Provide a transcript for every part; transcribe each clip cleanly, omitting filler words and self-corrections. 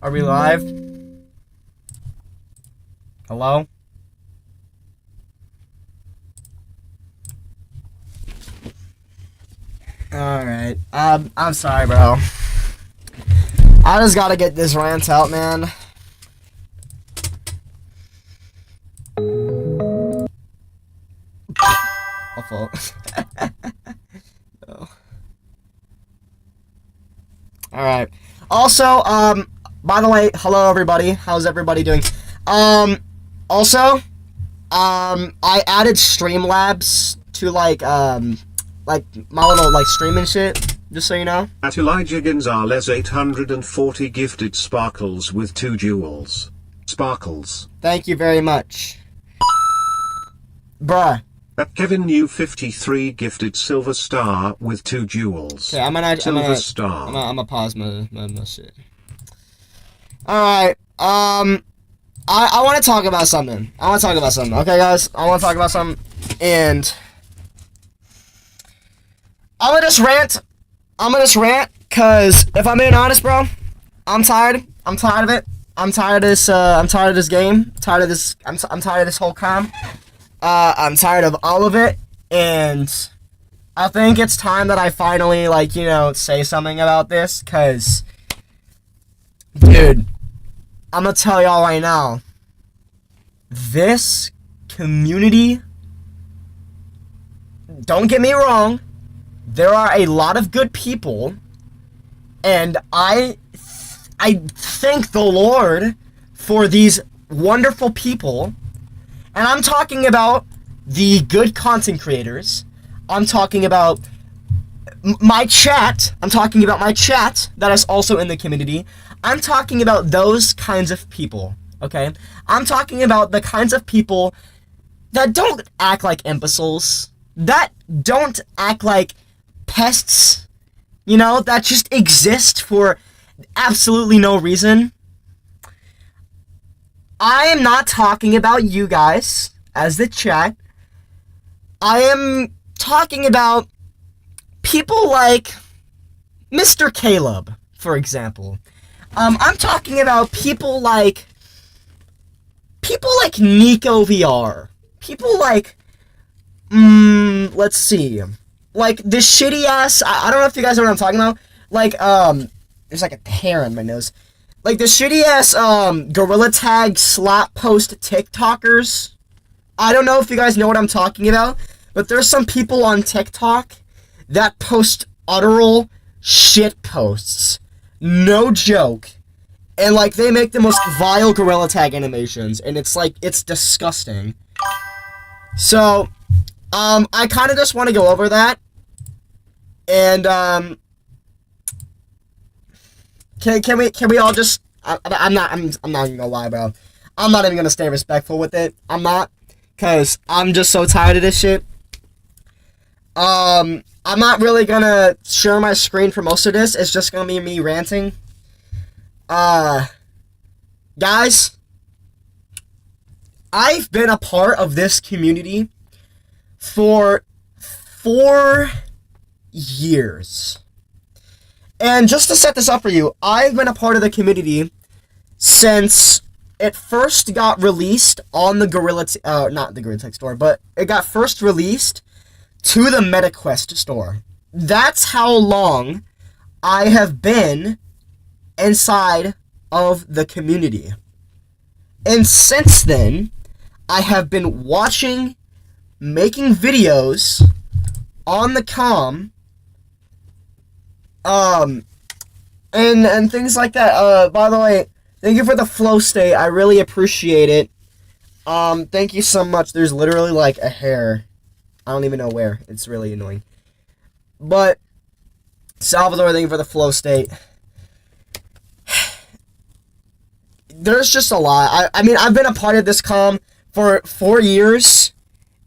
Are we live? Hello? Alright. I'm sorry, bro. I just gotta get this rant out, man. Awful. Oh. Alright. Also, by the way, hello everybody. How's everybody doing? Also, I added Streamlabs to like my little like streaming shit, just so you know. At Elijah Gonzalez 840 gifted sparkles with 2 jewels. Sparkles. Thank you very much. Bruh. At Kevin New 53 gifted silver star with 2 jewels. Okay, I'm gonna pause my shit. Alright, I wanna talk about something. Okay guys? I wanna talk about something. And I'm gonna just rant, cause if I'm being honest, bro, I'm tired. I'm tired of it. I'm tired of this game. I'm tired of this whole com. I'm tired of all of it, and I think it's time that I finally, like, you know, say something about this, cause, dude, I'm gonna tell y'all right now, this community, don't get me wrong, there are a lot of good people, and I thank the Lord for these wonderful people. And I'm talking about the good content creators. I'm talking about my chat. I'm talking about my chat that is also in the community. I'm talking about those kinds of people, okay? I'm talking about the kinds of people that don't act like imbeciles, that don't act like pests, you know, that just exist for absolutely no reason. I am not talking about you guys as the chat. I am talking about people like Mr. Caleb, for example. I'm talking about people like Nico VR. People like, let's see, like the shitty ass. I don't know if you guys know what I'm talking about. Like, there's like a hair on my nose. Like the shitty ass gorilla tag slap post TikTokers. I don't know if you guys know what I'm talking about, but there's some people on TikTok that post utteral shit posts. No joke. And like they make the most vile gorilla tag animations, and it's like it's disgusting. So, I kind of just want to go over that. And Can we all just? I'm not even gonna lie, bro. I'm not even gonna stay respectful with it. I'm not, cause I'm just so tired of this shit. I'm not really gonna share my screen for most of this. It's just gonna be me ranting. Guys, I've been a part of this community for 4 years. And just to set this up for you, I've been a part of the community since it first got released on the not the Gorilla Tech store, but it got first released to the MetaQuest store. That's how long I have been inside of the community. And since then, I have been watching, making videos on the comm, and things like that. By the way, thank you for the flow state. I really appreciate it. Thank you so much. There's literally like a hair. I don't even know where. It's really annoying. But Salvador, thank you for the flow state. There's just a lot. I mean, I've been a part of this comm for 4 years,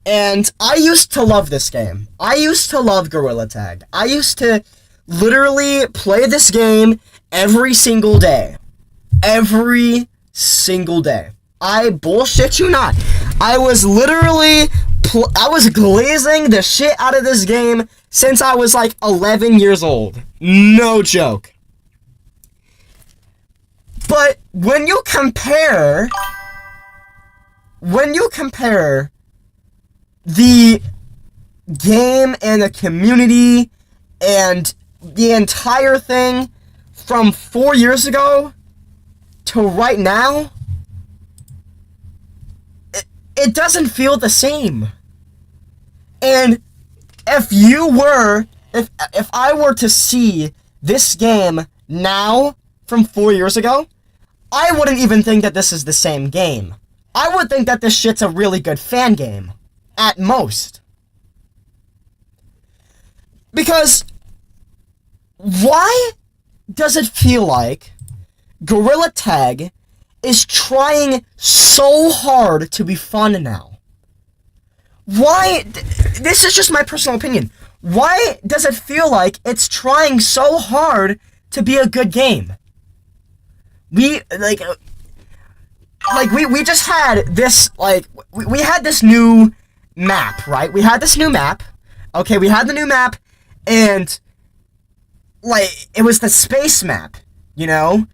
and I used to love this game. I used to love Gorilla Tag. I used to literally play this game every single day. Every single day. I bullshit you not. I was literally, I was glazing the shit out of this game since I was like 11 years old. No joke. But when you compare the game and the community and the entire thing from 4 years ago to right now, it doesn't feel the same. And if I were to see this game now from 4 years ago, I wouldn't even think that this is the same game. I would think that this shit's a really good fan game. At most. Because why does it feel like Gorilla Tag is trying so hard to be fun now? Why? This is just my personal opinion. Why does it feel like it's trying so hard to be a good game? We just had this, we had this new map, right? We had this new map. Okay, we had the new map, and, it was the space map, you know?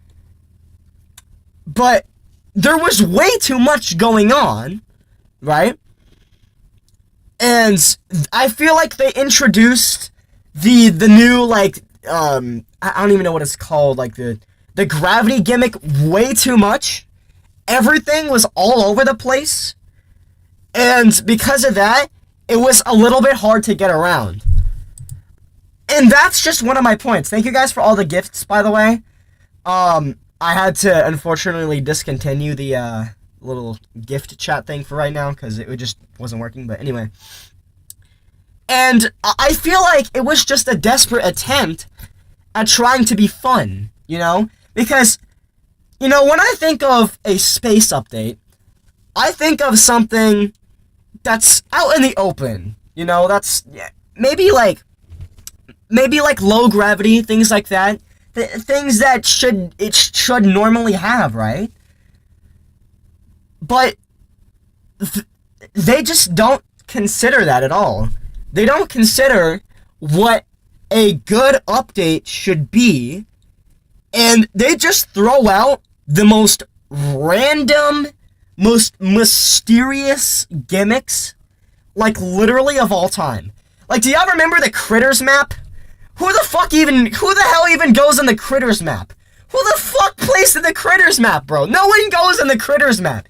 But there was way too much going on, right? And I feel like they introduced the new, I don't even know what it's called, the gravity gimmick way too much. Everything was all over the place. And because of that, it was a little bit hard to get around. And that's just one of my points. Thank you guys for all the gifts, by the way. I had to, unfortunately, discontinue the, little gift chat thing for right now, because it just wasn't working, but anyway. And I feel like it was just a desperate attempt at trying to be fun, you know? Because, you know, when I think of a space update, I think of something that's out in the open, you know? That's, maybe low gravity, things like that. Things that it should normally have, right? But they just don't consider that at all. They don't consider what a good update should be, and they just throw out the most random, most mysterious gimmicks, literally of all time. Do y'all remember the Critters map? Who the hell even goes in the Critters map? Who the fuck plays in the Critters map, bro? No one goes in the Critters map.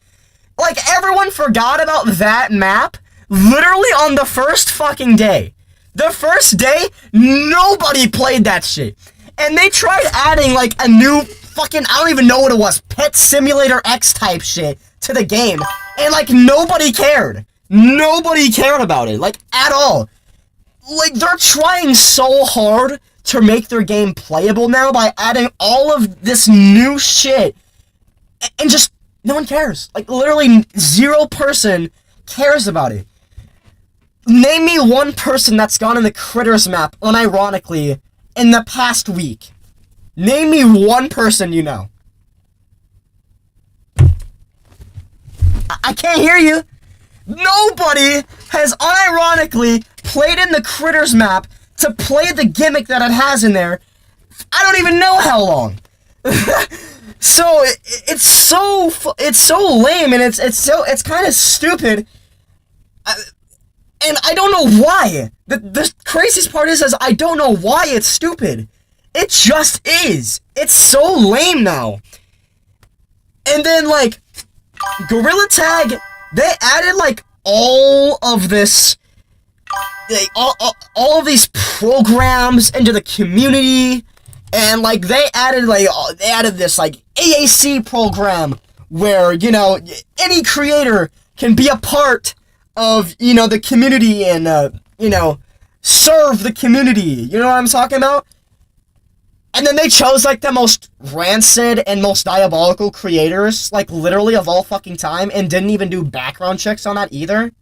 Everyone forgot about that map literally on the first fucking day. The first day, nobody played that shit. And they tried adding, a new fucking, I don't even know what it was, Pet Simulator X type shit to the game. And, nobody cared. Nobody cared about it, at all. They're trying so hard to make their game playable now by adding all of this new shit. And just, no one cares. Literally, 0 person cares about it. Name me one person that's gone in the Critters map, unironically, in the past week. Name me one person you know. I can't hear you. Nobody has unironically played in the Critters map to play the gimmick that it has in there. I don't even know how long. So it's so lame, and it's kind of stupid. And I don't know why. The craziest part is I don't know why it's stupid. It just is. It's so lame now. And then, Gorilla Tag, they added, all of this, all of these programs into the community, and, they added this, AAC program, where, any creator can be a part of, the community and, serve the community. You know what I'm talking about? And then they chose, the most rancid and most diabolical creators, literally of all fucking time, and didn't even do background checks on that either.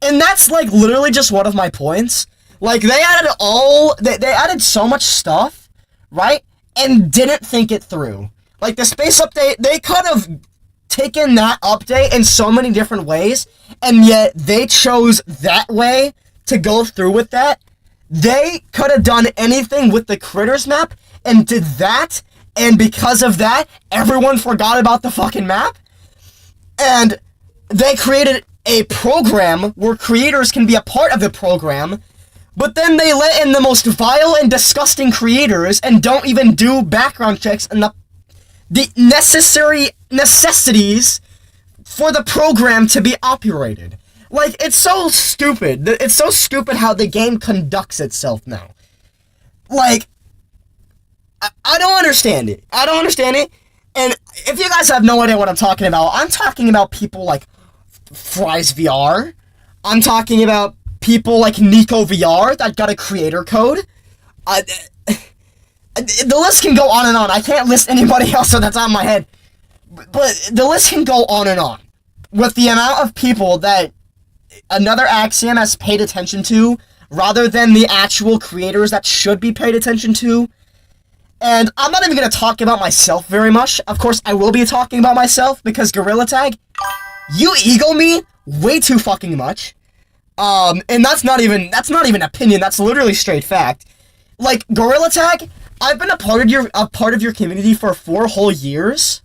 And that's, literally just one of my points. They added so much stuff, right? And didn't think it through. The space update, they could have taken that update in so many different ways, and yet they chose that way to go through with that. They could have done anything with the Critters map, and did that, And because of that, everyone forgot about the fucking map. And they created a program where creators can be a part of the program, but then they let in the most vile and disgusting creators and don't even do background checks and the necessary necessities for the program to be operated. Like, it's so stupid. It's so stupid how the game conducts itself now. Like, I don't understand it. I don't understand it. And if you guys have no idea what I'm talking about people like Fry's VR. I'm talking about people like Nico VR that got a creator code. The list can go on and on. I can't list anybody else that's on my head. But the list can go on and on. With the amount of people that Another Axiom has paid attention to, rather than the actual creators that should be paid attention to. And I'm not even going to talk about myself very much. Of course, I will be talking about myself, because Gorilla Tag, you ego me way too fucking much. And that's not even opinion, that's literally straight fact. Like, Gorilla Tag, I've been a part of your community for 4 whole years,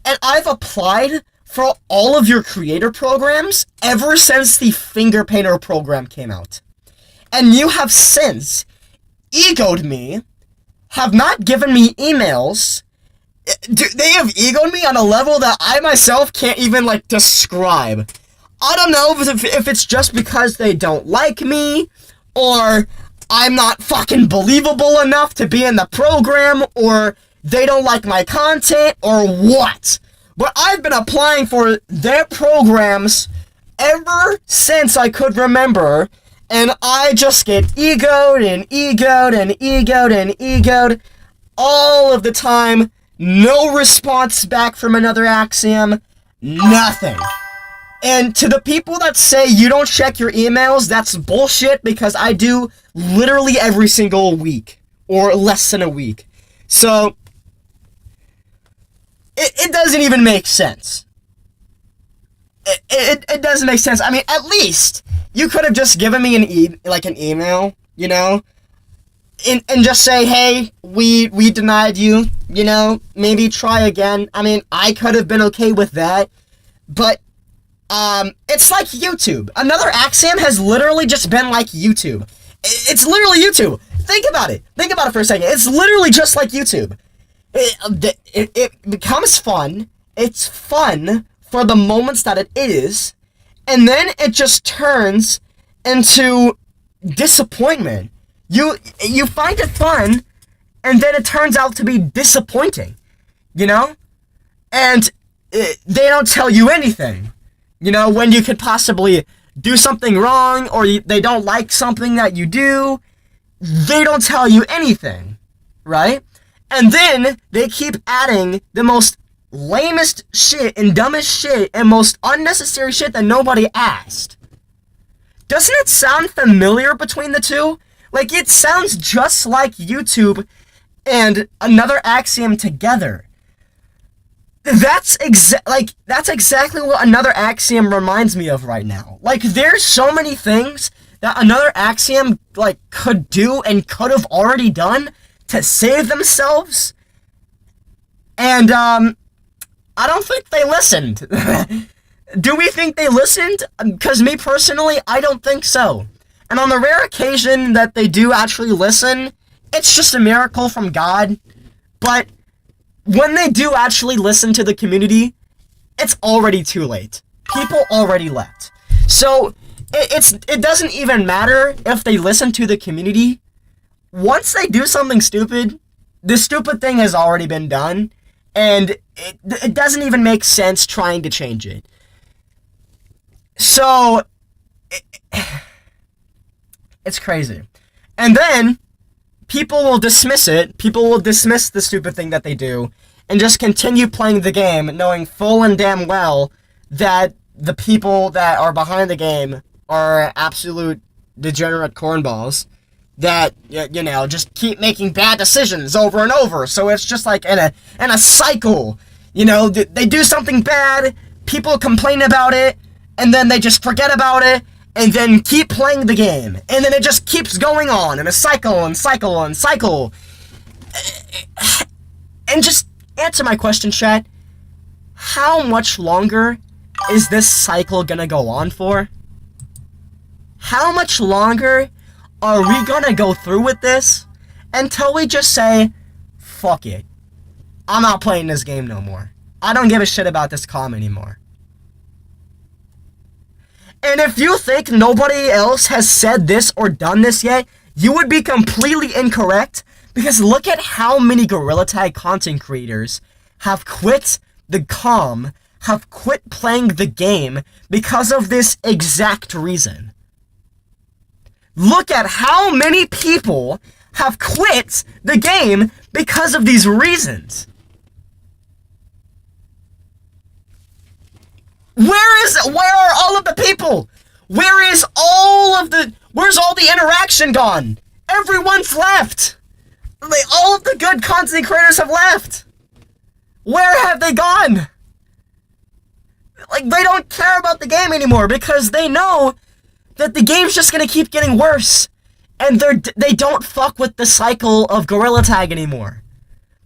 and I've applied for all of your creator programs ever since the Finger Painter program came out. And you have since egoed me, have not given me emails. They have egoed me on a level that I myself can't even, like, describe. I don't know if it's just because they don't like me, or I'm not fucking believable enough to be in the program, or they don't like my content, or what. But I've been applying for their programs ever since I could remember, and I just get egoed and egoed and egoed and egoed all of the time. No response back from Another Axiom. Nothing. And to the people that say you don't check your emails, that's bullshit, because I do literally every single week, or less than a week. So, it doesn't even make sense. It doesn't make sense. I mean, at least you could have just given me an email, you know, and just say, hey, we denied you, you know, maybe try again. I mean, I could have been okay with that, but it's like YouTube. Another Axiom has literally just been like YouTube. It's literally YouTube. Think about it. Think about it for a second. It's literally just like YouTube. It becomes fun. It's fun for the moments that it is, and then it just turns into disappointment. You find it fun, and then it turns out to be disappointing, you know? And they don't tell you anything, you know, when you could possibly do something wrong, or they don't like something that you do. They don't tell you anything, right? And then they keep adding the most lamest shit and dumbest shit and most unnecessary shit that nobody asked. Doesn't it sound familiar between the two? Like, it sounds just like YouTube and Another Axiom together. That's exactly what Another Axiom reminds me of right now. Like, there's so many things that Another Axiom, like, could do and could have already done to save themselves, and I don't think they listened. Do we think they listened? Because me personally, I don't think so. And on the rare occasion that they do actually listen, it's just a miracle from God. But when they do actually listen to the community, it's already too late. People already left. So it doesn't even matter if they listen to the community. Once they do something stupid, the stupid thing has already been done, and it doesn't even make sense trying to change it. So, it's crazy. And then, people will dismiss it, people will dismiss the stupid thing that they do, and just continue playing the game, knowing full and damn well that the people that are behind the game are absolute degenerate cornballs that, you know, just keep making bad decisions over and over. So it's just like in a cycle. You know, they do something bad, people complain about it, and then they just forget about it, and then keep playing the game. And then it just keeps going on in a cycle and cycle and cycle. And just answer my question, chat. How much longer is this cycle gonna go on for? How much longer are we gonna go through with this until we just say, fuck it. I'm not playing this game no more. I don't give a shit about this comm anymore. And if you think nobody else has said this or done this yet, you would be completely incorrect, because look at how many Gorilla Tag content creators have quit the comm, have quit playing the game because of this exact reason. Look at how many people have quit the game because of these reasons. Where are all of the people? Where's all the interaction gone? Everyone's left. All of the good content creators have left. Where have they gone? Like, they don't care about the game anymore because they know that the game's just gonna keep getting worse. And they don't fuck with the cycle of Gorilla Tag anymore.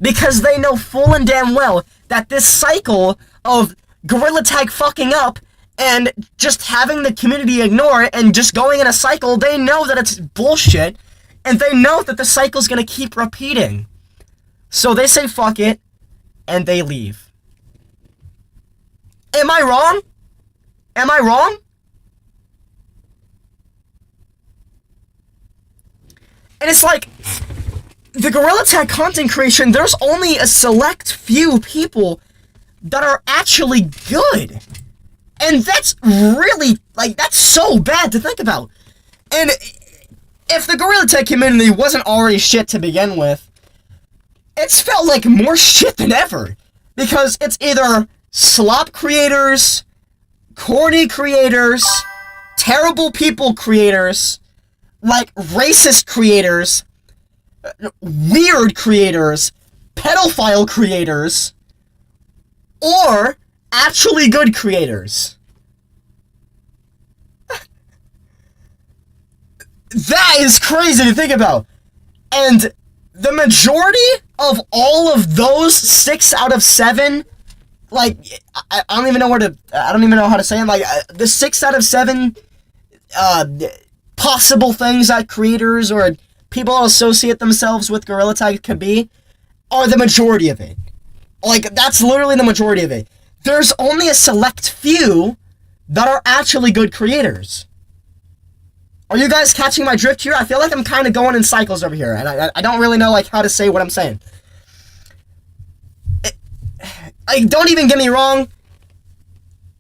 Because they know full and damn well that this cycle of Gorilla Tag fucking up and just having the community ignore it and just going in a cycle, they know that it's bullshit, and they know that the cycle's gonna keep repeating. So they say fuck it, and they leave. Am I wrong? Am I wrong? And it's like, the Gorilla Tag content creation, there's only a select few people that are actually good. And that's really, like, that's so bad to think about. And if the Gorilla Tag community wasn't already shit to begin with, it's felt like more shit than ever. Because it's either slop creators, corny creators, terrible people creators, like racist creators, weird creators, pedophile creators, or actually good creators. That is crazy to think about. And the majority of all of those 6 out of 7, like, I don't even know how to say them, like, the 6 out of 7, possible things that creators or people associate themselves with Gorilla Tag could be, are the majority of it. Like, that's literally the majority of it. There's only a select few that are actually good creators. Are you guys catching my drift here? I feel like I'm kind of going in cycles over here, and I don't really know, like, how to say what I'm saying. Don't even get me wrong.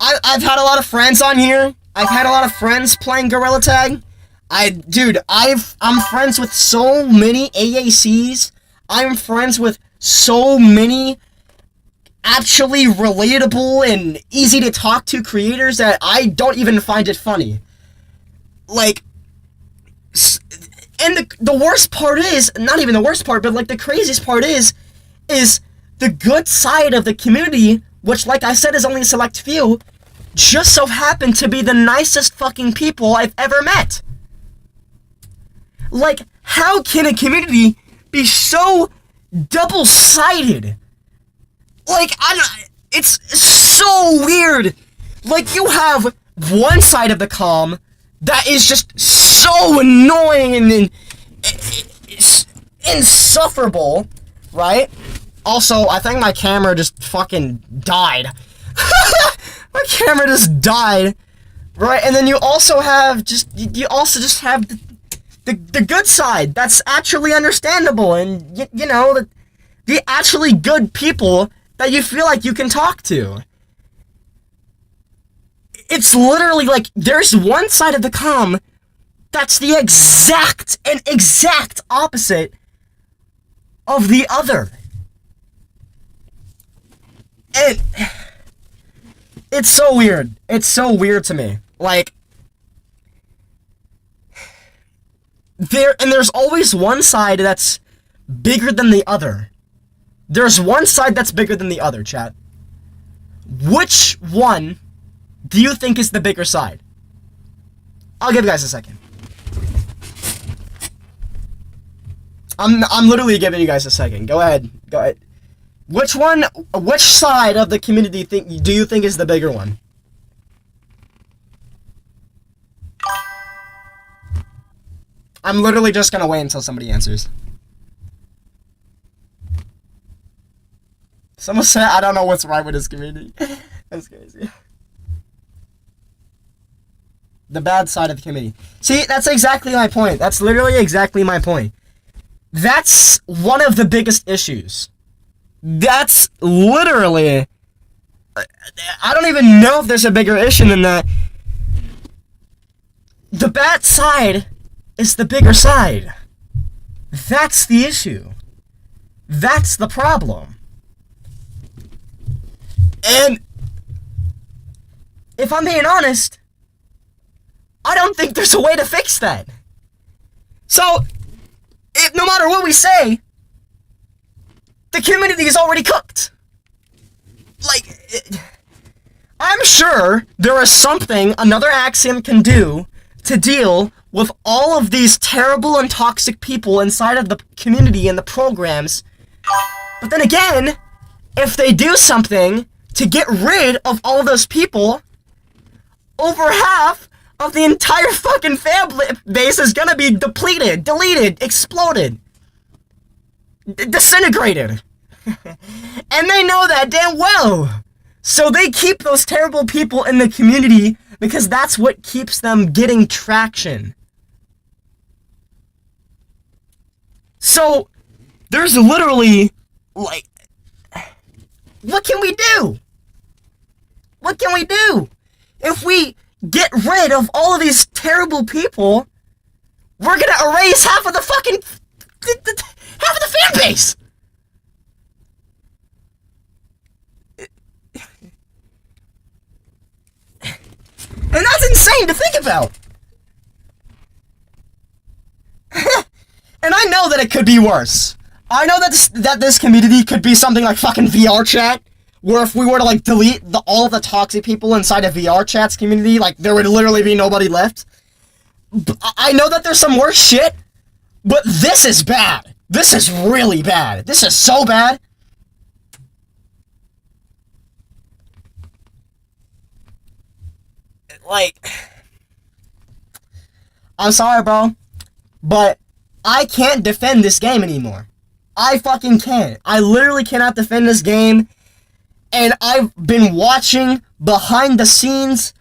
I've had a lot of friends on here. I've had a lot of friends playing Gorilla Tag. I'm friends with so many AACs. I'm friends with so many actually relatable and easy to talk to creators that I don't even find it funny. Like, and the worst part is, not even the worst part, but like the craziest part is the good side of the community, which, like I said, is only a select few, just so happen to be the nicest fucking people I've ever met. Like, how can a community be so double-sided? Like, it's so weird. Like, you have one side of the comm that is just so annoying and insufferable, right? Also, I think my camera just fucking died. My camera just died, right? And then you also have the good side that's actually understandable, and you know, the actually good people that you feel like you can talk to. It's literally like, there's one side of the comm that's the exact opposite of the other. And it's so weird. It's so weird to me. Like, there's always one side that's bigger than the other. There's one side that's bigger than the other, chat. Which one do you think is the bigger side? I'll give you guys a second. I'm literally giving you guys a second. Go ahead. Which side of the community do you think is the bigger one? I'm literally just gonna wait until somebody answers. Someone said, I don't know what's right with this community. That's crazy. The bad side of the community. See, that's exactly my point. That's literally exactly my point. That's one of the biggest issues. That's literally... I don't even know if there's a bigger issue than that. The bad side is the bigger side. That's the issue. That's the problem. And if I'm being honest, I don't think there's a way to fix that. So, no matter what we say, the community is already cooked. Like, I'm sure there is something another Axiom can do to deal with all of these terrible and toxic people inside of the community and the programs. But then again, if they do something to get rid of all of those people, over half of the entire fucking fan base is gonna be depleted, deleted, exploded, disintegrated. And they know that damn well. So they keep those terrible people in the community because that's what keeps them getting traction. So, there's literally, like, what can we do? What can we do? If we get rid of all of these terrible people, we're gonna erase half of the fucking... half of the fan base! And that's insane to think about! And I know that it could be worse. I know that this community could be something like fucking VR chat, where if we were to, like, delete all of the toxic people inside of VR chat's community, like, there would literally be nobody left. I know that there's some worse shit, but this is bad. This is really bad. This is so bad. Like, I'm sorry, bro, but I can't defend this game anymore. I fucking can't. I literally cannot defend this game. And I've been watching behind the scenes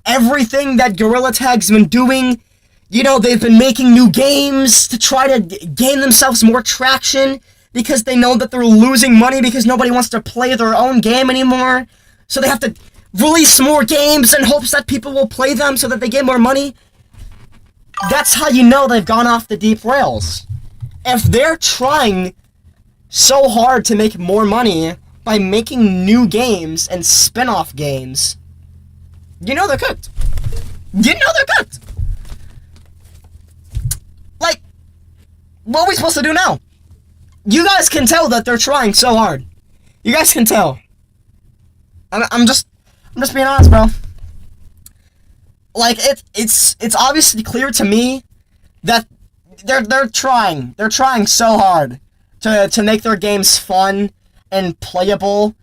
everything that Gorilla Tag's been doing. You know, they've been making new games to try to gain themselves more traction because they know that they're losing money because nobody wants to play their own game anymore. So they have to release more games in hopes that people will play them so that they get more money. That's how you know they've gone off the deep rails. If they're trying so hard to make more money by making new games and spin-off games, you know they're cooked. You know they're cooked. Like, what are we supposed to do now? You guys can tell that they're trying so hard. You guys can tell. I'm just being honest, bro. Like, it's obviously clear to me that they're trying. They're trying so hard to make their games fun and playable,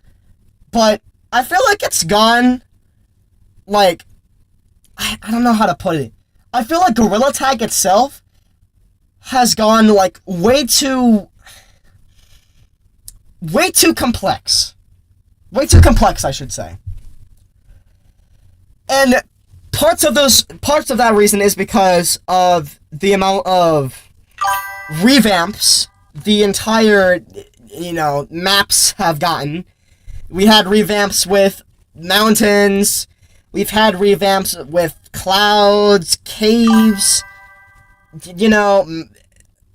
but I feel like it's gone, like, I don't know how to put it. I feel like Gorilla Tag itself has gone, like, way too complex. Way too complex, I should say. And parts of that reason is because of the amount of revamps the entire, you know, maps have gotten. We had revamps with mountains. We've had revamps with clouds, caves, you know,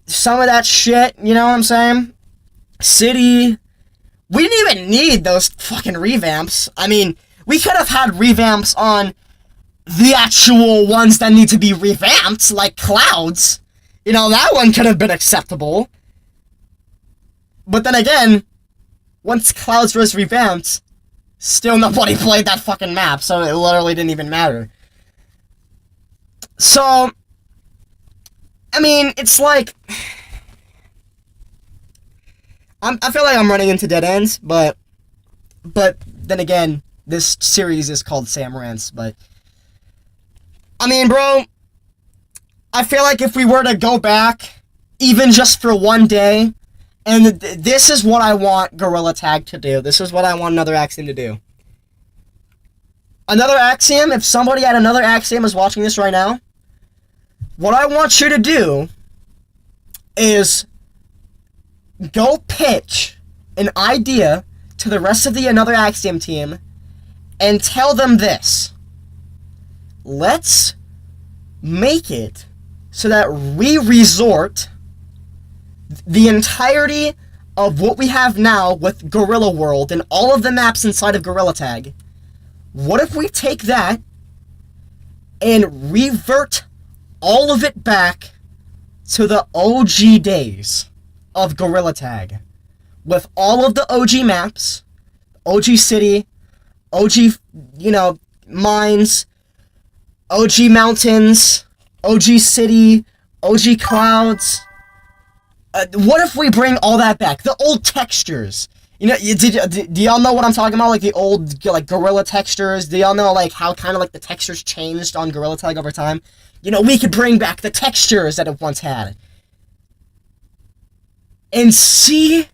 some of that shit, you know what I'm saying? City. We didn't even need those fucking revamps. I mean, we could have had revamps on the actual ones that need to be revamped, like clouds. You know, that one could have been acceptable. But then again, once clouds was revamped, still nobody played that fucking map, so it literally didn't even matter. So, I mean, it's like, I feel like I'm running into dead ends, but then again, this series is called Sam Rants, but I mean, bro, I feel like if we were to go back, even just for one day, and this is what I want Gorilla Tag to do. This is what I want another Axiom to do. Another Axiom, if somebody at another Axiom is watching this right now, what I want you to do is go pitch an idea to the rest of the Another Axiom team and tell them this. Let's make it so that we resort the entirety of what we have now with Gorilla World and all of the maps inside of Gorilla Tag. What if we take that and revert all of it back to the OG days of Gorilla Tag? With all of the OG maps, OG city, OG, mines, OG mountains, OG city, OG clouds. What if we bring all that back? The old textures. Do y'all know what I'm talking about? Like the old, Gorilla textures? Do y'all know, how kind of, the textures changed on Gorilla Tag over time? We could bring back the textures that it once had. And see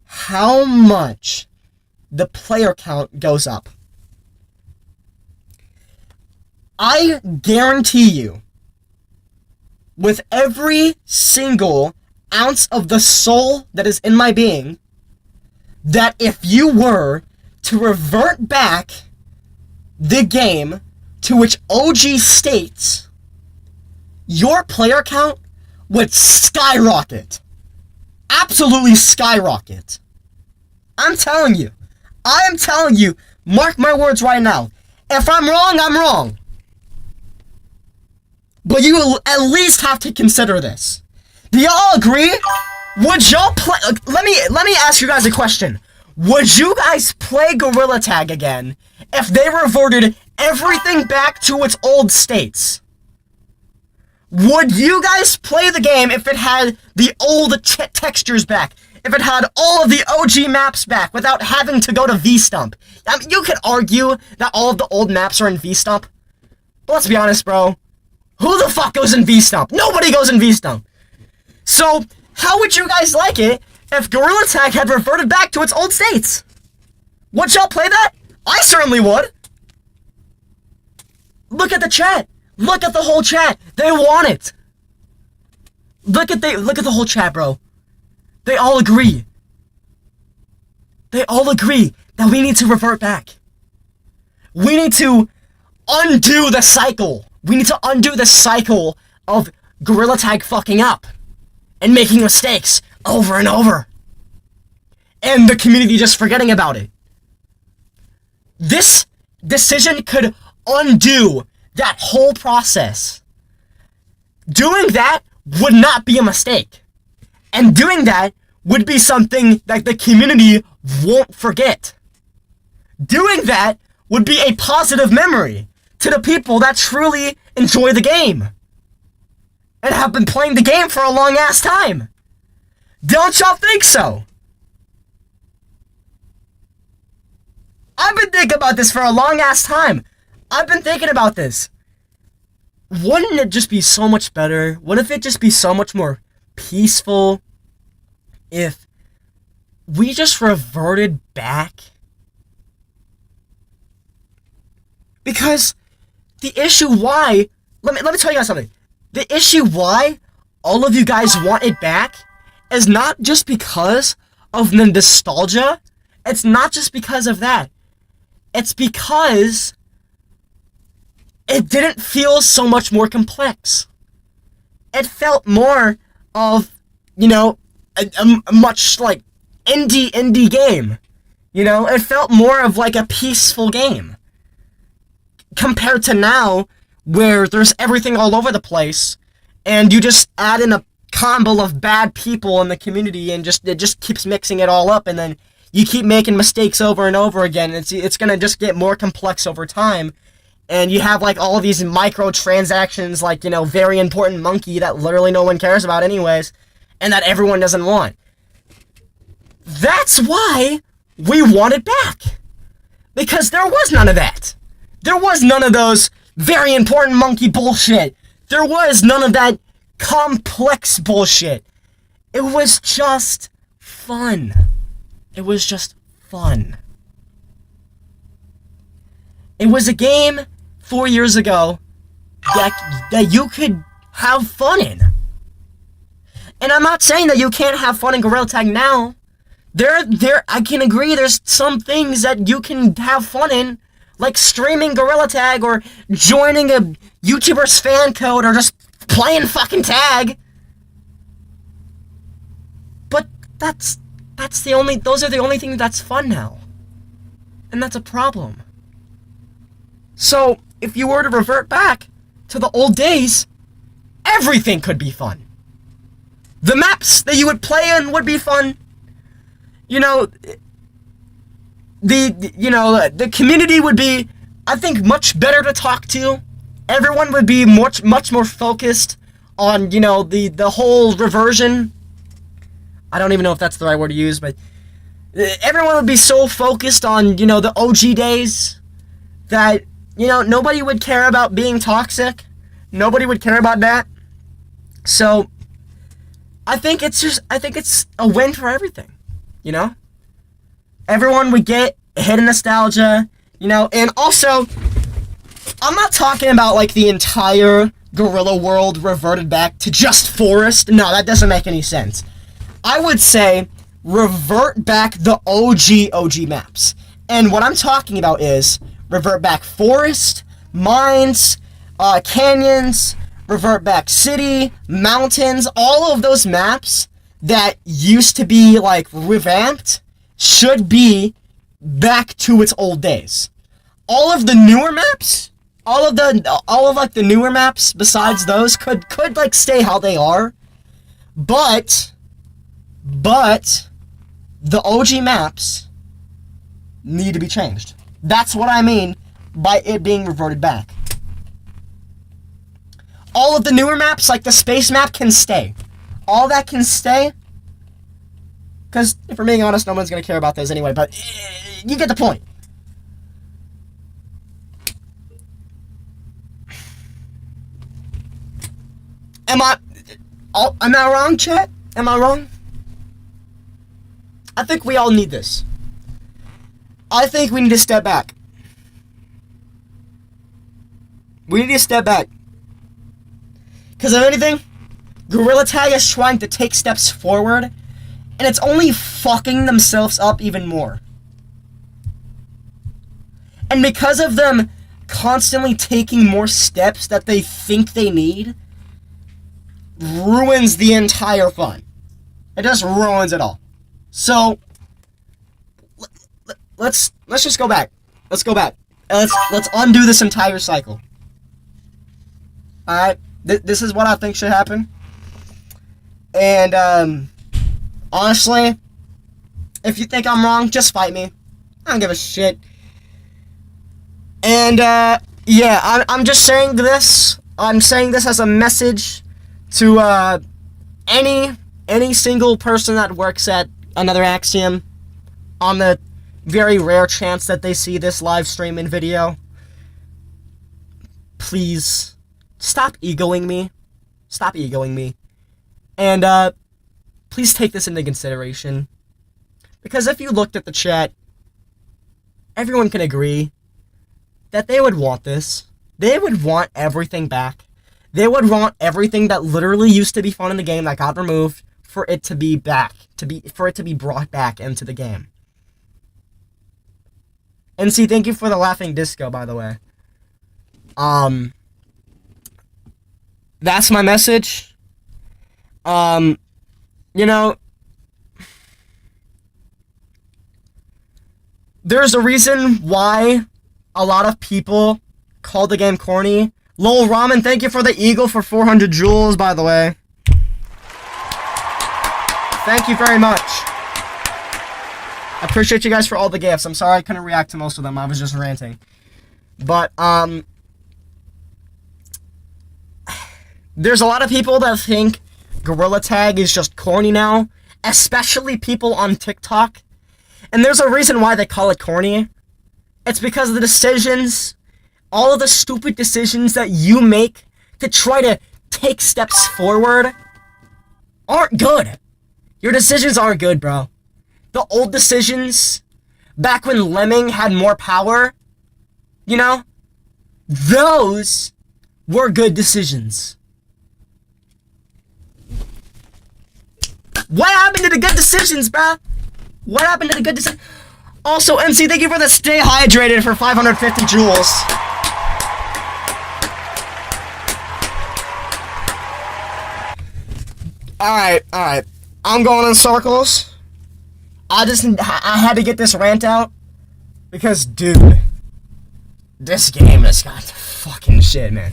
how much the player count goes up. I guarantee you, with every single ounce of the soul that is in my being, that if you were to revert back the game to which OG states, your player count would skyrocket. Absolutely skyrocket. I'm telling you. I am telling you. Mark my words right now. If I'm wrong, I'm wrong. But you at least have to consider this. Do y'all agree? Would y'all play... Let me ask you guys a question. Would you guys play Gorilla Tag again if they reverted everything back to its old states? Would you guys play the game if it had the old textures back? If it had all of the OG maps back without having to go to V-Stump? I mean, you could argue that all of the old maps are in V-Stump. But let's be honest, bro. Who the fuck goes in V-Stump? Nobody goes in V-Stump. So, how would you guys like it if Gorilla Tag had reverted back to its old states? Would y'all play that? I certainly would. Look at the chat. Look at the whole chat. They want it. Look at the whole chat, bro. They all agree. They all agree that we need to revert back. We need to undo the cycle. We need to undo the cycle of Gorilla Tag fucking up and making mistakes over and over. And the community just forgetting about it. This decision could undo that whole process. Doing that would not be a mistake. And doing that would be something that the community won't forget. Doing that would be a positive memory to the people that truly enjoy the game and have been playing the game for a long ass time. Don't y'all think so? I've been thinking about this for a long ass time. I've been thinking about this. Wouldn't it just be so much better? Wouldn't it just be so much more peaceful if we just reverted back? Because the issue why, let me tell you guys something. The issue why all of you guys want it back is not just because of the nostalgia. It's not just because of that. It's because it didn't feel so much more complex. It felt more of, a much, indie game. It felt more of, a peaceful game. Compared to now, where there's everything all over the place, and you just add in a combo of bad people in the community, and it just keeps mixing it all up, and then you keep making mistakes over and over again. It's gonna just get more complex over time. And you have, all of these microtransactions, very important monkey that literally no one cares about anyways, and that everyone doesn't want. That's why we want it back. Because there was none of that. There was none of those very important monkey bullshit. There was none of that complex bullshit. It was just fun. It was just fun. It was a game 4 years ago that you could have fun in. And I'm not saying that you can't have fun in Gorilla Tag now. I can agree there's some things that you can have fun in, like streaming Gorilla Tag or joining a YouTuber's fan code or just playing fucking tag. But those are the only things that's fun now. And that's a problem. So, if you were to revert back to the old days, everything could be fun. The maps that you would play in would be fun. You know, the community would be, I think, much better to talk to. Everyone would be much more focused on, the whole reversion. I don't even know if that's the right word to use, but everyone would be so focused on, the OG days that, nobody would care about being toxic. Nobody would care about that. So, I think it's a win for everything. Everyone would get a hit of nostalgia, and also, I'm not talking about, like, the entire Gorilla world reverted back to just Forest. No, that doesn't make any sense. I would say, revert back the OG maps. And what I'm talking about is, revert back Forest, Mines, Canyons, revert back City, Mountains, all of those maps that used to be, like, revamped, should be back to its old days. All of the newer maps, all of the newer maps besides those could like stay how they are, but the OG maps need to be changed. That's what I mean by it being reverted back. All of the newer maps, like the space map, can stay. All that can stay. Because, if we're being honest, no one's going to care about those anyway, but you get the point. Am I wrong, chat? Am I wrong? I think we all need this. I think we need to step back. We need to step back. Because if anything, Gorilla Tag is trying to take steps forward, and it's only fucking themselves up even more. And because of them constantly taking more steps that they think they need, ruins the entire fun. It just ruins it all. So, let's just go back. Let's go back. Let's undo this entire cycle. Alright? This is what I think should happen. And, honestly, if you think I'm wrong, just fight me. I don't give a shit. And, yeah, I'm just saying this. I'm saying this as a message to, any single person that works at another Axiom, on the very rare chance that they see this live stream and video. Please, stop egoing me. Stop egoing me. And, please take this into consideration. Because if you looked at the chat, everyone can agree that they would want this. They would want everything back. They would want everything that literally used to be fun in the game that got removed for it to be back. For it to be brought back into the game. And see, thank you for the laughing disco, by the way. That's my message. There's a reason why a lot of people call the game corny. Lol Ramen, thank you for the eagle for 400 jewels, by the way. Thank you very much. I appreciate you guys for all the gifts. I'm sorry I couldn't react to most of them. I was just ranting. But, there's a lot of people that think Gorilla Tag is just corny now, especially people on TikTok. And there's a reason why they call it corny. It's because of the decisions, all of the stupid decisions that you make to try to take steps forward aren't good. Your decisions aren't good, bro. The old decisions, back when Lemming had more power, you know, those were good decisions. What happened to the good decisions, bruh? What happened to the good decisions? Also, MC, thank you for the stay hydrated for 550 joules. Alright. I'm going in circles. I had to get this rant out. Because, dude, this game has got fucking shit, man.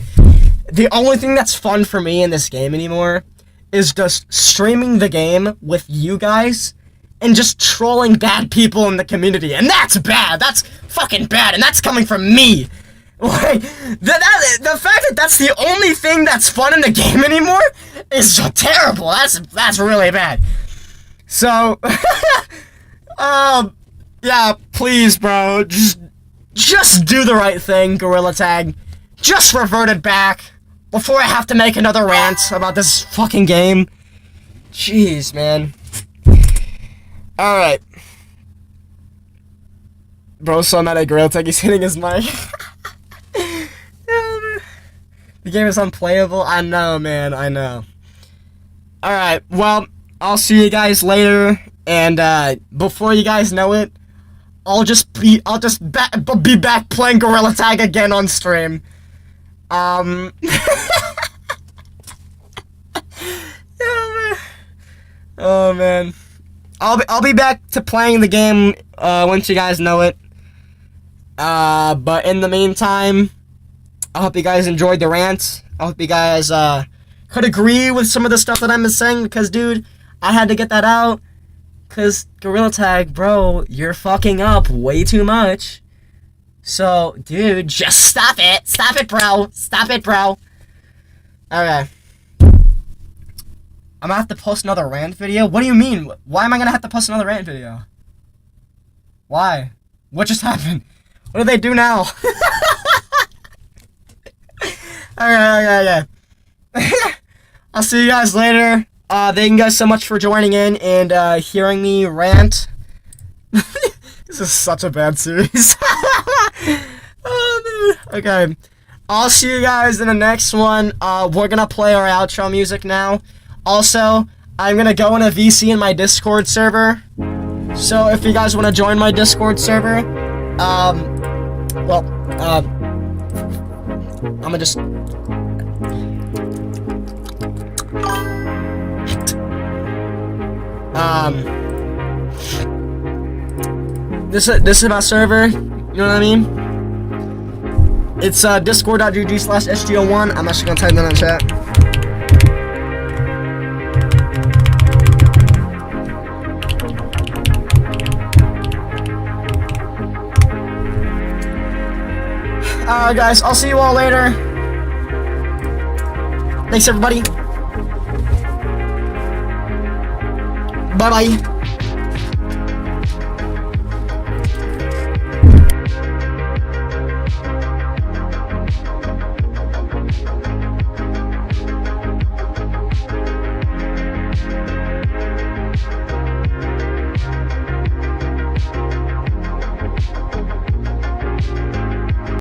The only thing that's fun for me in this game anymore is just streaming the game with you guys and just trolling bad people in the community. And that's bad. That's fucking bad. And that's coming from me. Like, the fact that that's the only thing that's fun in the game anymore is so terrible. That's really bad. So, yeah, please, bro, just do the right thing, Gorilla Tag. Just revert it back before I have to make another rant about this fucking game. Jeez, man. Alright. Bro, so mad at Gorilla Tag, he's hitting his mic. The game is unplayable. I know, man. I know. Alright, well, I'll see you guys later. And before you guys know it, I'll just be back playing Gorilla Tag again on stream. Oh, man. I'll be back to playing the game once you guys know it. But in the meantime, I hope you guys enjoyed the rant. I hope you guys could agree with some of the stuff that I'm saying, because, dude, I had to get that out. Because Gorilla Tag, bro, you're fucking up way too much. So, dude, just stop it. Stop it, bro. Stop it, bro. Okay. I'm gonna have to post another rant video? What do you mean? Why am I gonna have to post another rant video? Why? What just happened? What do they do now? Okay. I'll see you guys later. Thank you guys so much for joining in and hearing me rant. This is such a bad series. Oh, man. Okay. I'll see you guys in the next one. We're gonna play our outro music now. Also, I'm gonna go in a VC in my Discord server. So if you guys want to join my Discord server, I'm gonna just... This is my server, you know what I mean? It's discord.gg/sgo1. I'm actually gonna type that in the chat. Alright guys, I'll see you all later. Thanks everybody. Bye bye.